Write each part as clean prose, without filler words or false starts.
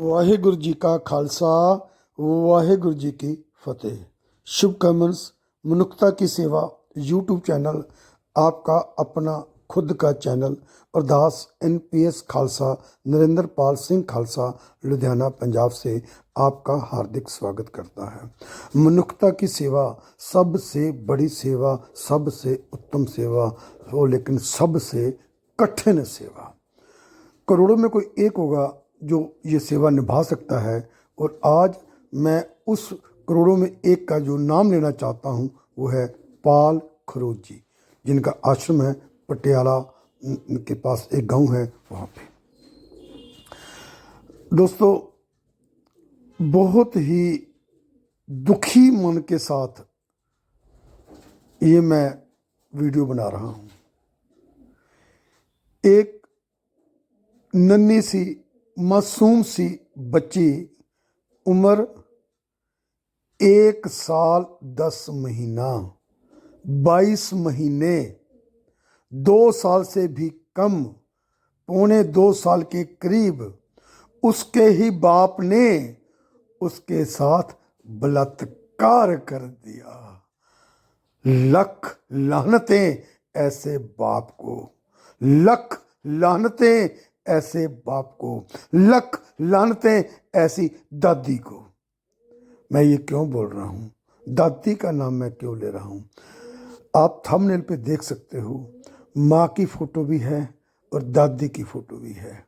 वाहिगुरु जी का खालसा वाहिगुरु जी की फतेह। शुभकामन्स मनुष्यता की सेवा यूट्यूब चैनल, आपका अपना खुद का चैनल अरदास NPS खालसा नरेंद्र पाल सिंह खालसा लुधियाना पंजाब से आपका हार्दिक स्वागत करता है। मनुष्यता की सेवा सबसे बड़ी सेवा, सबसे उत्तम सेवा हो, लेकिन सबसे कठिन सेवा। करोड़ों में कोई एक होगा जो ये सेवा निभा सकता है, और आज मैं उस करोड़ों में एक का जो नाम लेना चाहता हूँ वो है पाल खरोच जी, जिनका आश्रम है पटियाला के पास एक गांव है वहाँ पे। दोस्तों, बहुत ही दुखी मन के साथ ये मैं वीडियो बना रहा हूँ। एक नन्ही सी मासूम सी बच्ची, उम्र 1 साल 10 महीना, 22 महीने, 2 साल से भी कम, पौने 2 साल के करीब, उसके ही बाप ने उसके साथ बलात्कार कर दिया। लख लानतें ऐसे बाप को, लख लानतें ऐसे बाप को, लख लानतें ऐसी दादी को। मैं ये क्यों बोल रहा हूँ, दादी का नाम मैं क्यों ले रहा हूँ? आप थंबनेल पे देख सकते हो, माँ की फोटो भी है और दादी की फोटो भी है।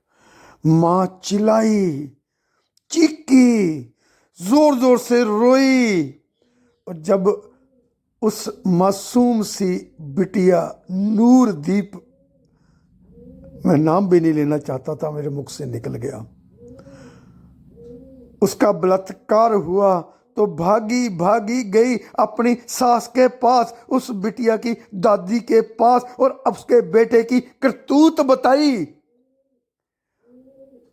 माँ चिल्लाई, चीखी, जोर जोर से रोई, और जब उस मासूम सी बिटिया नूरदीप, मैं नाम भी नहीं लेना चाहता था, मेरे मुख से निकल गया, उसका बलात्कार हुआ, तो भागी भागी गई अपनी सास के पास, उस बिटिया की दादी के पास, और उसके बेटे की करतूत बताई।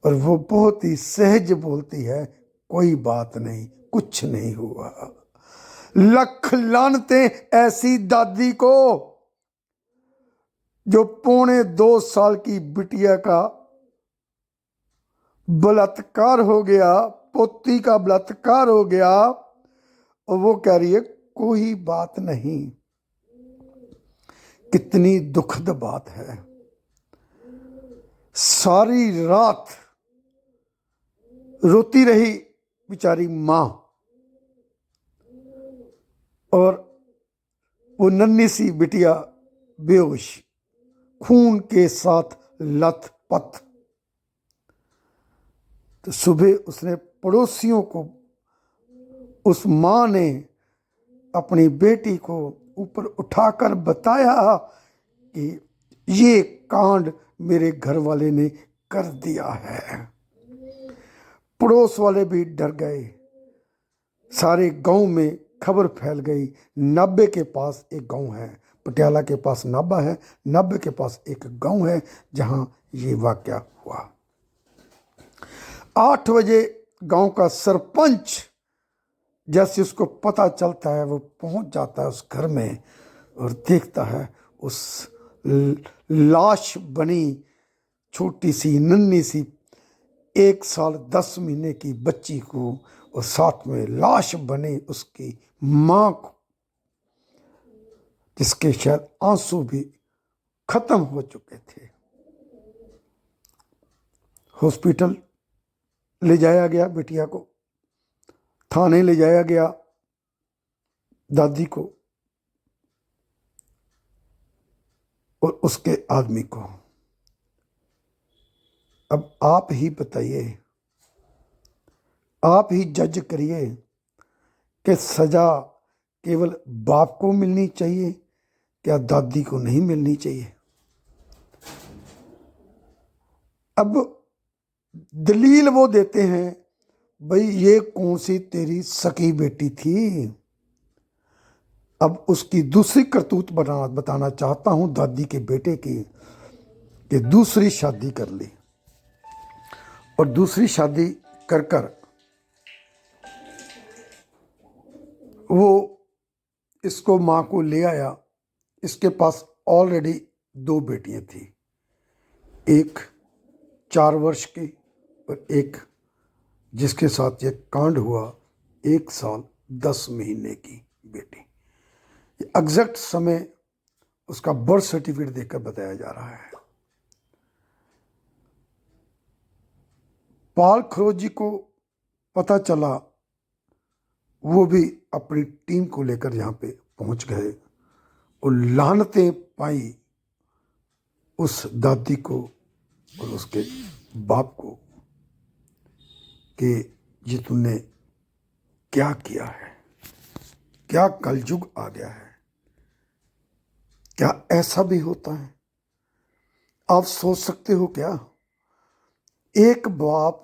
और वो बहुत ही सहज बोलती है, कोई बात नहीं, कुछ नहीं हुआ। लख लानतें ऐसी दादी को जो पौने 2 साल की बिटिया का बलात्कार हो गया, पोती का बलात्कार हो गया, और वो कह रही है कोई बात नहीं। कितनी दुखद बात है। सारी रात रोती रही बेचारी मां, और वो नन्ही सी बिटिया बेहोश, खून के साथ लथपथ। तो सुबह उसने पड़ोसियों को, उस मां ने अपनी बेटी को ऊपर उठाकर बताया कि ये कांड मेरे घर वाले ने कर दिया है। पड़ोस वाले भी डर गए, सारे गांव में खबर फैल गई। नाभे के पास एक गांव है, पटियाला के पास नाभा है, नाभे के पास एक गांव है जहां ये वाकया हुआ। 8 बजे गांव का सरपंच जैसे उसको पता चलता है, वो पहुंच जाता है उस घर में और देखता है उस लाश बनी छोटी सी नन्ही सी 1 साल 10 महीने की बच्ची को, और साथ में लाश बनी उसकी मां को, जिसके शायद आंसू भी खत्म हो चुके थे। हॉस्पिटल ले जाया गया बिटिया को, थाने ले जाया गया दादी को और उसके आदमी को। अब आप ही बताइए, आप ही जज करिए कि सजा केवल बाप को मिलनी चाहिए, क्या दादी को नहीं मिलनी चाहिए? अब दलील वो देते हैं, भाई ये कौन सी तेरी सकी बेटी थी। अब उसकी दूसरी करतूत बताना चाहता हूं दादी के बेटे की, कि दूसरी शादी कर ली, और दूसरी शादी कर कर वो इसको मां को ले आया। इसके पास ऑलरेडी 2 बेटियां थी, एक 4 वर्ष की और एक जिसके साथ ये कांड हुआ, 1 साल 10 महीने की बेटी। एग्जैक्ट समय उसका बर्थ सर्टिफिकेट देखकर बताया जा रहा है। पाल खरोजी को पता चला, वो भी अपनी टीम को लेकर यहाँ पे पहुंच गए और लानतें पाई उस दादी को और उसके बाप को कि ये तूने क्या किया है, क्या कलयुग आ गया है, क्या ऐसा भी होता है? आप सोच सकते हो क्या? एक बाप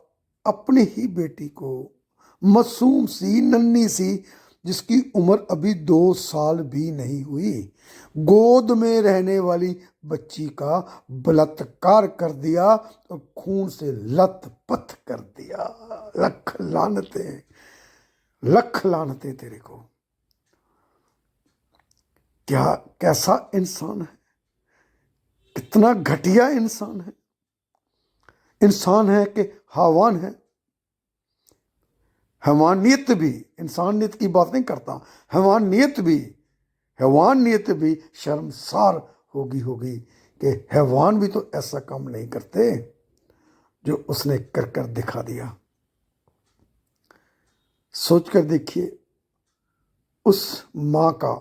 अपनी ही बेटी को, मासूम सी नन्ही सी, जिसकी उम्र अभी 2 साल भी नहीं हुई, गोद में रहने वाली बच्ची का बलात्कार कर दिया और खून से लथपथ कर दिया। लख लानतें, लख लानतें तेरे को। क्या कैसा इंसान है, कितना घटिया इंसान है। इंसान है कि हैवान है। हैवानियत भी, इंसानियत की बात नहीं करता, हैवानियत भी शर्मसार होगी कि हैवान भी तो ऐसा काम नहीं करते जो उसने कर कर दिखा दिया। सोच कर देखिए उस माँ का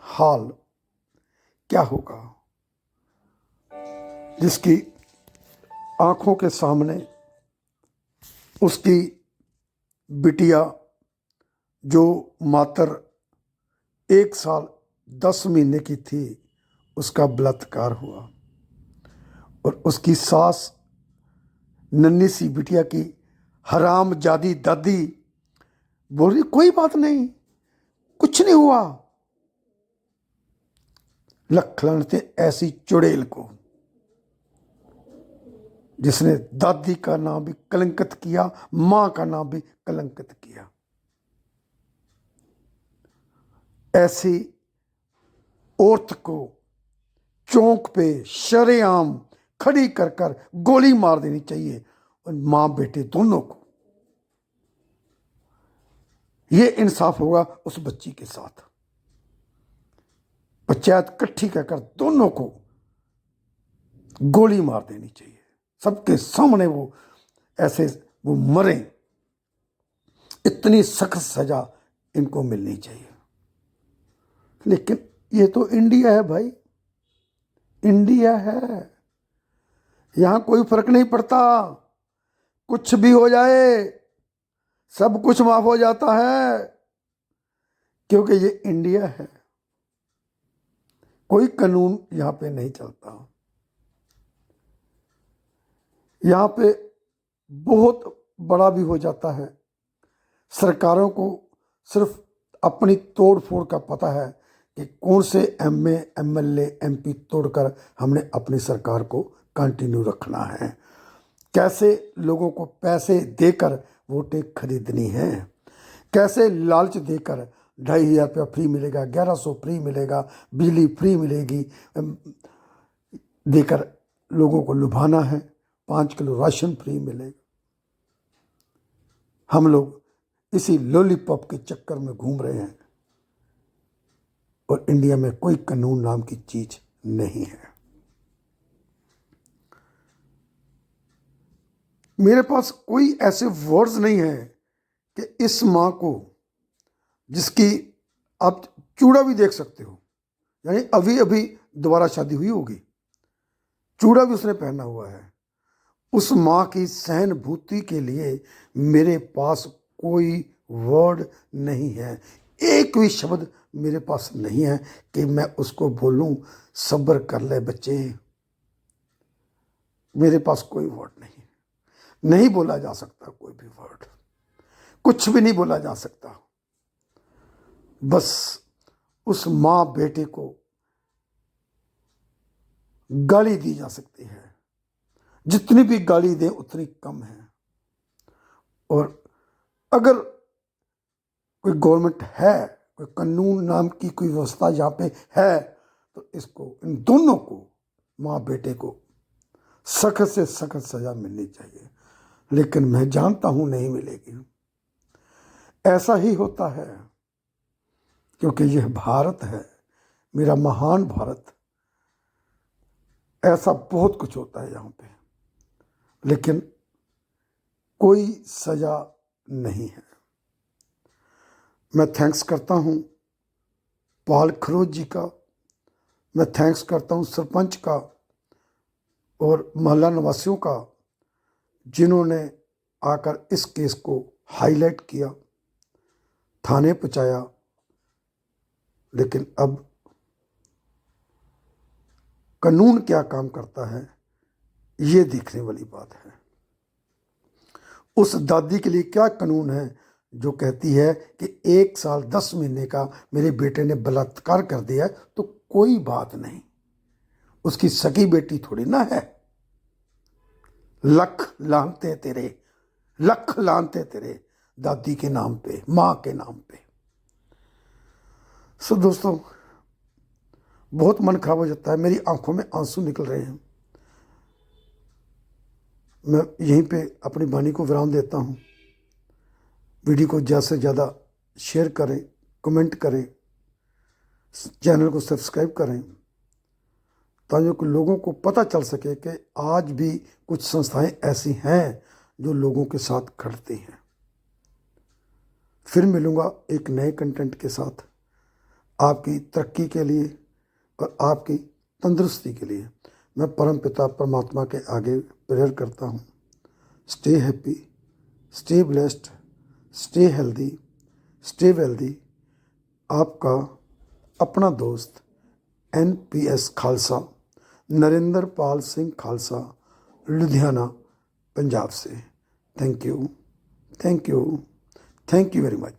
हाल क्या होगा, जिसकी आंखों के सामने उसकी बिटिया जो मात्र 1 साल 10 महीने की थी, उसका बलात्कार हुआ और उसकी सास नन्ही सी बिटिया की हरामजादी दादी बोल रही कोई बात नहीं, कुछ नहीं हुआ। लख लानतें ऐसी चुड़ैल को, जिसने दादी का नाम भी कलंकित किया, मां का नाम भी कलंकित किया। ऐसी औरत को चौक पे शरेआम खड़ी कर कर गोली मार देनी चाहिए, और मां बेटे दोनों को। ये इंसाफ होगा उस बच्ची के साथ। पंचायत इकट्ठी कर दोनों को गोली मार देनी चाहिए, सबके सामने वो ऐसे वो मरे। इतनी सख्त सजा इनको मिलनी चाहिए। लेकिन ये तो इंडिया है भाई, इंडिया है, यहां कोई फर्क नहीं पड़ता। कुछ भी हो जाए सब कुछ माफ हो जाता है, क्योंकि ये इंडिया है। कोई कानून यहां पे नहीं चलता। यहां पे बहुत बड़ा भी हो जाता है। सरकारों को सिर्फ अपनी तोड़ फोड़ का पता है कि कौन से एमए एमएलए एमपी तोड़कर हमने अपनी सरकार को कंटिन्यू रखना है, कैसे लोगों को पैसे देकर वोटें खरीदनी है, कैसे लालच देकर 2,500 रुपया फ्री मिलेगा, 1,100 फ्री मिलेगा, बिजली फ्री मिलेगी देकर लोगों को लुभाना है, 5 किलो राशन फ्री मिलेगा। हम लोग इसी लॉलीपॉप के चक्कर में घूम रहे हैं और इंडिया में कोई कानून नाम की चीज नहीं है। मेरे पास कोई ऐसे वर्ड्स नहीं है कि इस मां को, जिसकी आप चूड़ा भी देख सकते हो, यानी अभी अभी दोबारा शादी हुई होगी, चूड़ा भी उसने पहना हुआ है, उस मां की सहानुभूति के लिए मेरे पास कोई वर्ड नहीं है। एक भी शब्द मेरे पास नहीं है कि मैं उसको बोलूं सब्र कर ले बच्चे। मेरे पास कोई वर्ड नहीं बोला जा सकता, कोई भी वर्ड, कुछ भी नहीं बोला जा सकता। बस उस मां बेटे को गाली दी जा सकती है, जितनी भी गाली दे उतनी कम है। और अगर कोई गवर्नमेंट है, कोई कानून नाम की कोई व्यवस्था यहाँ पे है, तो इसको, इन दोनों को, माँ बेटे को सख्त से सख्त सजा मिलनी चाहिए। लेकिन मैं जानता हूं नहीं मिलेगी। ऐसा ही होता है, क्योंकि यह भारत है, मेरा महान भारत। ऐसा बहुत कुछ होता है यहाँ पे, लेकिन कोई सजा नहीं है। मैं थैंक्स करता हूँ पाल खरोच जी का, मैं थैंक्स करता हूँ सरपंच का और मोहल्ला निवासियों का, जिन्होंने आकर इस केस को हाईलाइट किया, थाने पहुँचाया। लेकिन अब कानून क्या काम करता है, ये देखने वाली बात है। उस दादी के लिए क्या कानून है जो कहती है कि 1 साल 10 महीने का मेरे बेटे ने बलात्कार कर दिया, तो कोई बात नहीं, उसकी सगी बेटी थोड़ी ना है। लख लानते तेरे, लख लानते तेरे दादी के नाम पे, माँ के नाम पे। सो दोस्तों, बहुत मन खराब हो जाता है, मेरी आंखों में आंसू निकल रहे हैं। मैं यहीं पे अपनी वाणी को विराम देता हूँ। वीडियो को ज़्यादा से ज़्यादा शेयर करें, कमेंट करें, चैनल को सब्सक्राइब करें, ताकि लोगों को पता चल सके कि आज भी कुछ संस्थाएं ऐसी हैं जो लोगों के साथ खड़ती हैं। फिर मिलूँगा एक नए कंटेंट के साथ, आपकी तरक्की के लिए और आपकी तंदुरुस्ती के लिए। मैं परम पिता परमात्मा के आगे प्रेयर करता हूँ। Stay happy, stay blessed, stay healthy, stay wealthy. आपका अपना दोस्त NPS खालसा, नरेंद्र पाल सिंह खालसा, लुधियाना, पंजाब से। Thank you, thank you, thank you very much.